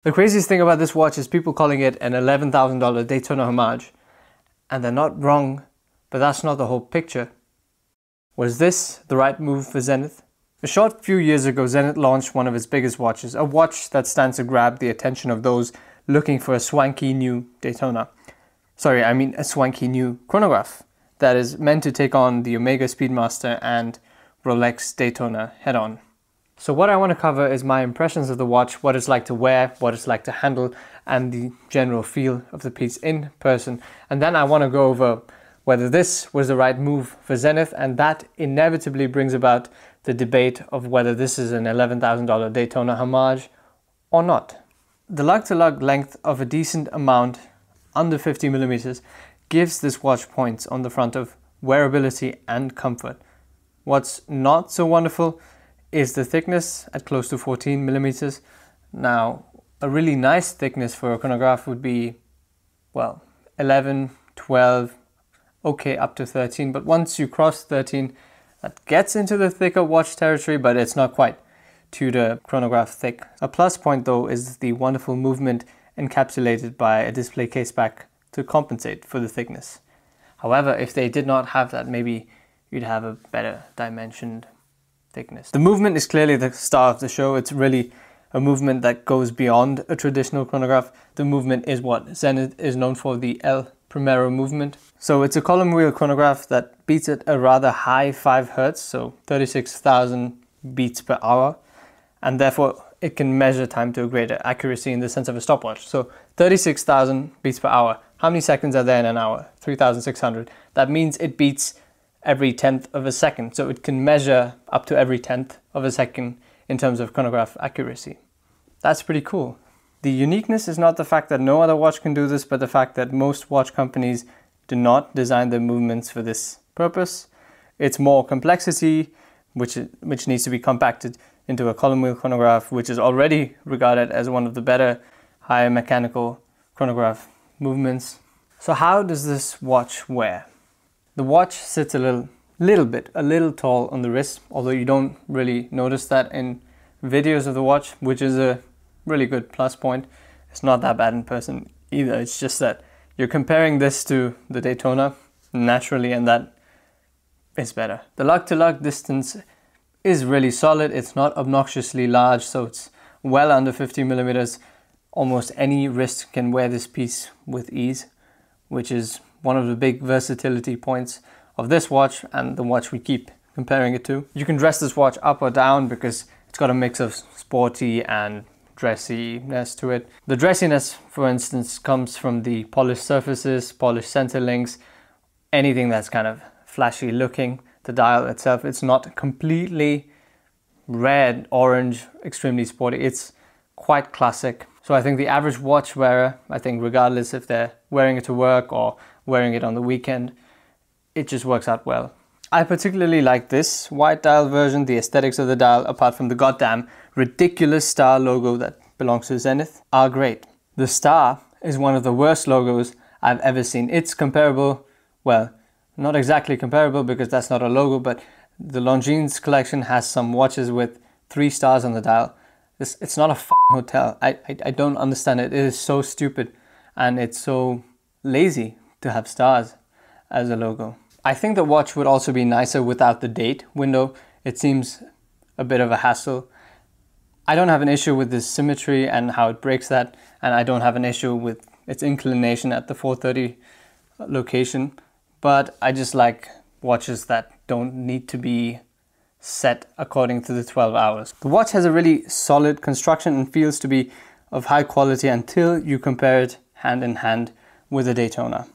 The craziest thing about this watch is people calling it an $11,000 Daytona homage. And they're not wrong, but that's not the whole picture. Was this the right move for Zenith? A short few years ago, Zenith launched one of its biggest watches, a watch that stands to grab the attention of those looking for a swanky new Daytona. Sorry, I mean a swanky new chronograph that is meant to take on the Omega Speedmaster and Rolex Daytona head-on. So what I want to cover is my impressions of the watch, what it's like to wear, what it's like to handle, and the general feel of the piece in person. And then I want to go over whether this was the right move for Zenith, and that inevitably brings about the debate of whether this is an $11,000 Daytona homage or not. The lug-to-lug length of a decent amount, under 50 millimeters, gives this watch points on the front of wearability and comfort. What's not so wonderful is the thickness at close to 14 millimeters. Now, a really nice thickness for a chronograph would be, well, 11, 12, okay, up to 13. But once you cross 13, that gets into the thicker watch territory, but it's not quite Tudor chronograph thick. A plus point though is the wonderful movement encapsulated by a display case back to compensate for the thickness. However, if they did not have that, maybe you'd have a better dimensioned thickness. The movement is clearly the star of the show. It's really a movement that goes beyond a traditional chronograph. The movement is what Zenith is known for, the El Primero movement. So it's a column wheel chronograph that beats at a rather high 5 Hertz, so 36,000 beats per hour, and therefore it can measure time to a greater accuracy in the sense of a stopwatch. So 36,000 beats per hour. How many seconds are there in an hour? 3,600. That means it beats every 10th of a second. So it can measure up to every 10th of a second in terms of chronograph accuracy. That's pretty cool. The uniqueness is not the fact that no other watch can do this, but the fact that most watch companies do not design their movements for this purpose. It's more complexity, which needs to be compacted into a column wheel chronograph, which is already regarded as one of the better higher mechanical chronograph movements. So how does this watch wear? The watch sits a little tall on the wrist, although you don't really notice that in videos of the watch, which is a really good plus point. It's not that bad in person either. It's just that you're comparing this to the Daytona naturally, and that is better. The lug-to-lug distance is really solid. It's not obnoxiously large, so it's well under 50 millimeters. Almost any wrist can wear this piece with ease, which is one of the big versatility points of this watch and the watch we keep comparing it to. You can dress this watch up or down because it's got a mix of sporty and dressiness to it. The dressiness, for instance, comes from the polished surfaces, polished center links, anything that's kind of flashy looking. The dial itself, it's not completely red, orange, extremely sporty. It's quite classic. So I think the average watch wearer, I think regardless if they're wearing it to work or wearing it on the weekend, it just works out well. I particularly like this white dial version. The aesthetics of the dial, apart from the goddamn ridiculous star logo that belongs to Zenith, are great. The star is one of the worst logos I've ever seen. It's comparable, well, not exactly comparable because that's not a logo, but the Lange's collection has some watches with 3 stars on the dial. It's not a hotel. I don't understand it. It is so stupid, and it's so lazy to have stars as a logo. I think the watch would also be nicer without the date window. It seems a bit of a hassle. I don't have an issue with the symmetry and how it breaks that, and I don't have an issue with its inclination at the 430 location, but I just like watches that don't need to be set according to the 12 hours. The watch has a really solid construction and feels to be of high quality until you compare it hand in hand with a Daytona.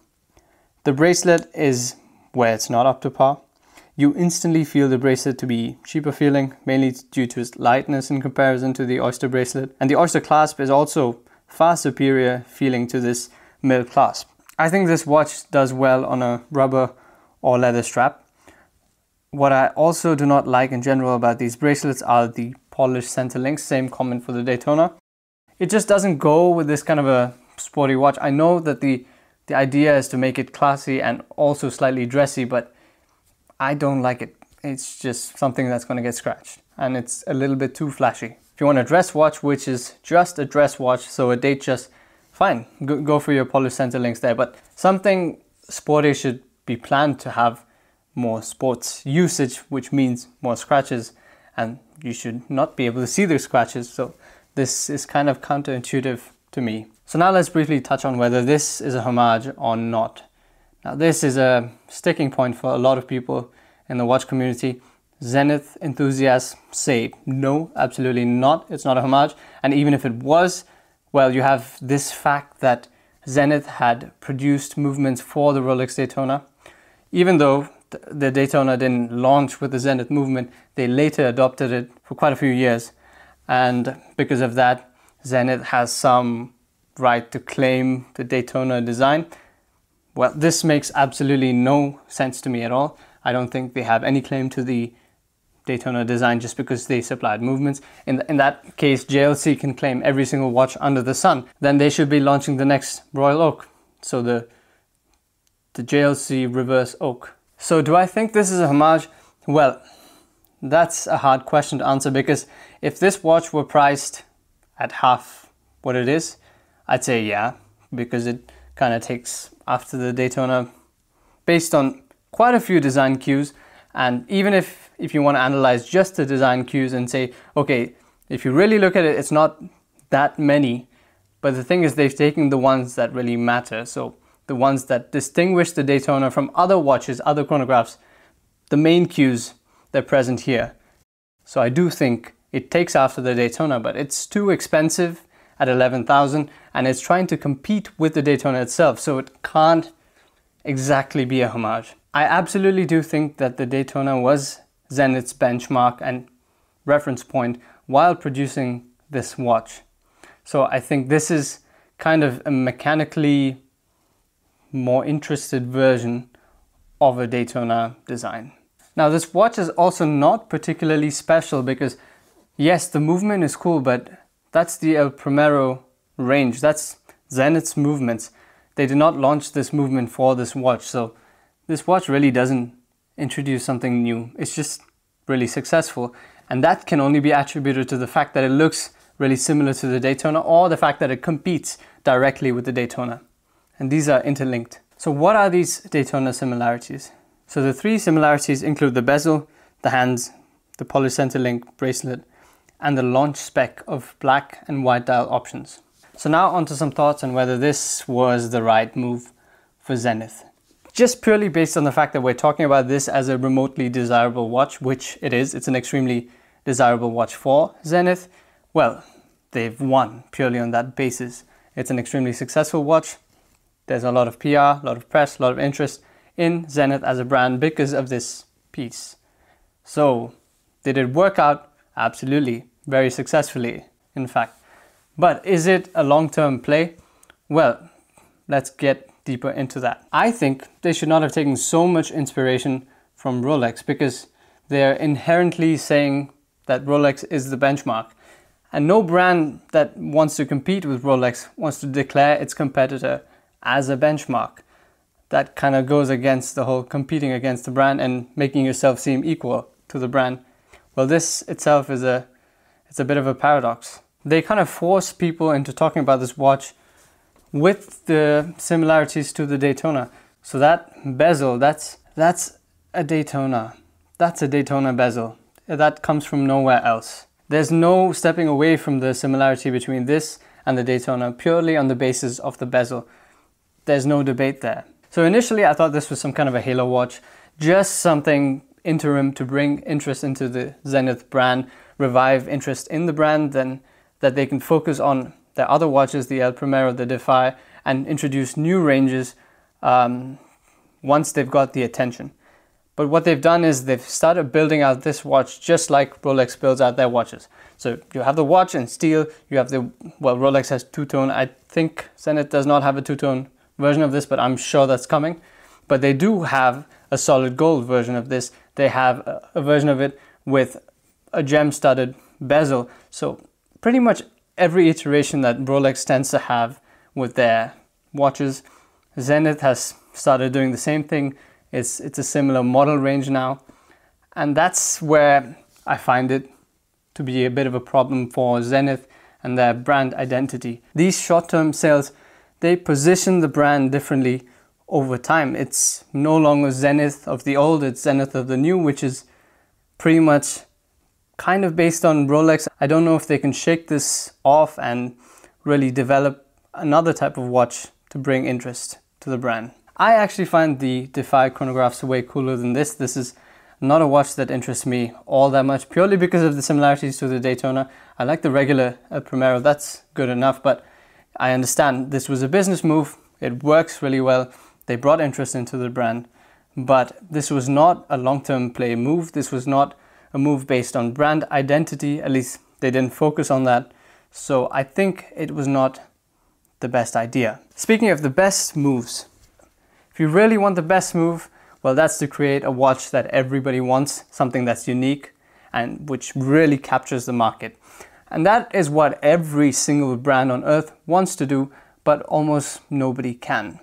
The bracelet is where it's not up to par. You instantly feel the bracelet to be cheaper feeling, mainly due to its lightness in comparison to the Oyster bracelet. And the Oyster clasp is also far superior feeling to this mill clasp. I think this watch does well on a rubber or leather strap. What I also do not like in general about these bracelets are the polished center links, same comment for the Daytona. It just doesn't go with this kind of a sporty watch. I know that the idea is to make it classy and also slightly dressy, but I don't like it. It's just something that's going to get scratched, and it's a little bit too flashy. If you want a dress watch, which is just a dress watch, so a date just fine, go for your polished center links there. But something sporty should be planned to have more sports usage, which means more scratches, and you should not be able to see the scratches. So this is kind of counterintuitive to me. So now let's briefly touch on whether this is a homage or not. Now this is a sticking point for a lot of people in the watch community. Zenith enthusiasts say no, absolutely not, it's not a homage. And even if it was, well, you have this fact that Zenith had produced movements for the Rolex Daytona. Even though the Daytona didn't launch with the Zenith movement, they later adopted it for quite a few years. And because of that, Zenith has some right to claim the Daytona design. Well, this makes absolutely no sense to me at all. I don't think they have any claim to the Daytona design just because they supplied movements. In that case, JLC can claim every single watch under the sun. Then they should be launching the next Royal Oak. So the JLC Reverse Oak. So do I think this is a homage? Well, that's a hard question to answer, because if this watch were priced at half what it is, I'd say yeah, because it kind of takes after the Daytona based on quite a few design cues. And even if you want to analyze just the design cues and say, okay, if you really look at it, it's not that many. But the thing is, they've taken the ones that really matter. So the ones that distinguish the Daytona from other watches, other chronographs, the main cues, they're present here. So I do think it takes after the Daytona, but it's too expensive at 11,000, and it's trying to compete with the Daytona itself. So it can't exactly be a homage. I absolutely do think that the Daytona was Zenith's benchmark and reference point while producing this watch. So I think this is kind of a mechanically more interested version of a Daytona design. Now this watch is also not particularly special because yes, the movement is cool, but that's the El Primero range. That's Zenith's movements. They did not launch this movement for this watch. So this watch really doesn't introduce something new. It's just really successful. And that can only be attributed to the fact that it looks really similar to the Daytona, or the fact that it competes directly with the Daytona. And these are interlinked. So what are these Daytona similarities? So the three similarities include the bezel, the hands, the polished center link bracelet, and the launch spec of black and white dial options. So now onto some thoughts on whether this was the right move for Zenith. Just purely based on the fact that we're talking about this as a remotely desirable watch, which it is, it's an extremely desirable watch for Zenith. Well, they've won purely on that basis. It's an extremely successful watch. There's a lot of PR, a lot of press, a lot of interest in Zenith as a brand because of this piece. So did it work out? Absolutely, very successfully, in fact. But is it a long-term play? Well, let's get deeper into that. I think they should not have taken so much inspiration from Rolex, because they're inherently saying that Rolex is the benchmark. And no brand that wants to compete with Rolex wants to declare its competitor as a benchmark. That kind of goes against the whole competing against the brand and making yourself seem equal to the brand. Well, this itself is it's a bit of a paradox. They kind of force people into talking about this watch with the similarities to the Daytona. So that bezel, that's a Daytona. That's a Daytona bezel. That comes from nowhere else. There's no stepping away from the similarity between this and the Daytona purely on the basis of the bezel. There's no debate there. So initially I thought this was some kind of a halo watch, just something interim to bring interest into the Zenith brand, revive interest in the brand, then that they can focus on their other watches, the El Primero, the Defy, and introduce new ranges once they've got the attention. But what they've done is they've started building out this watch just like Rolex builds out their watches. So you have the watch in steel, you have Rolex has two-tone. I think Zenith does not have a two-tone version of this, but I'm sure that's coming. But they do have a solid gold version of this. They have a version of it with a gem-studded bezel. So pretty much every iteration that Rolex tends to have with their watches, Zenith has started doing the same thing. It's a similar model range now. And that's where I find it to be a bit of a problem for Zenith and their brand identity. These short-term sales, they position the brand differently over time. It's no longer Zenith of the old, it's Zenith of the new, which is pretty much kind of based on Rolex. I don't know if they can shake this off and really develop another type of watch to bring interest to the brand. I actually find the Defy chronographs way cooler than this. This is not a watch that interests me all that much, purely because of the similarities to the Daytona. I like the regular Primero, that's good enough, but I understand this was a business move. It works really well. They brought interest into the brand, but this was not a long-term play move. This was not a move based on brand identity. At least they didn't focus on that. So I think it was not the best idea. Speaking of the best moves, if you really want the best move, well, that's to create a watch that everybody wants, something that's unique and which really captures the market. And that is what every single brand on earth wants to do, but almost nobody can.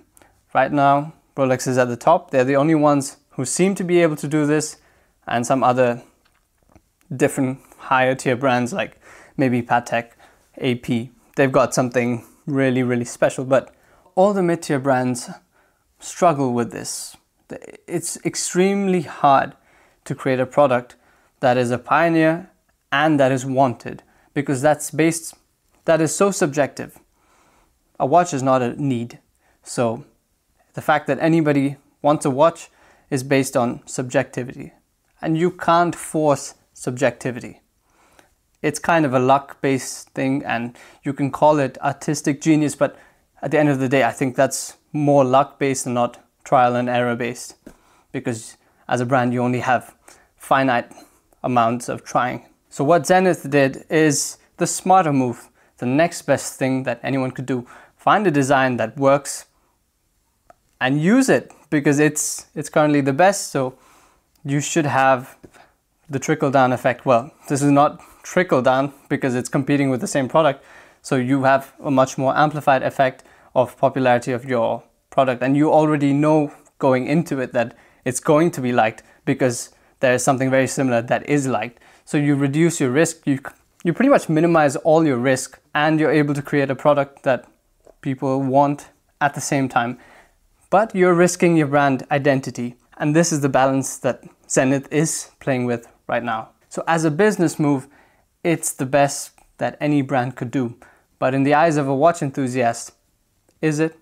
Right now, Rolex is at the top. They're the only ones who seem to be able to do this, and some other different higher tier brands like maybe Patek, AP. They've got something really, really special, but all the mid-tier brands struggle with this. It's extremely hard to create a product that is a pioneer and that is wanted, because that is so subjective. A watch is not a need. So the fact that anybody wants a watch is based on subjectivity, and you can't force subjectivity. It's kind of a luck-based thing, and you can call it artistic genius, but at the end of the day, I think that's more luck-based and not trial and error based, because as a brand you only have finite amounts of trying. So what Zenith did is the smarter move, the next best thing that anyone could do. Find a design that works and use it, because it's currently the best, so you should have the trickle-down effect. Well, this is not trickle-down because it's competing with the same product, so you have a much more amplified effect of popularity of your product, and you already know going into it that it's going to be liked because there is something very similar that is liked. So you reduce your risk, you pretty much minimize all your risk, and you're able to create a product that people want at the same time, but you're risking your brand identity. And this is the balance that Zenith is playing with right now. So as a business move, it's the best that any brand could do, but in the eyes of a watch enthusiast, is it?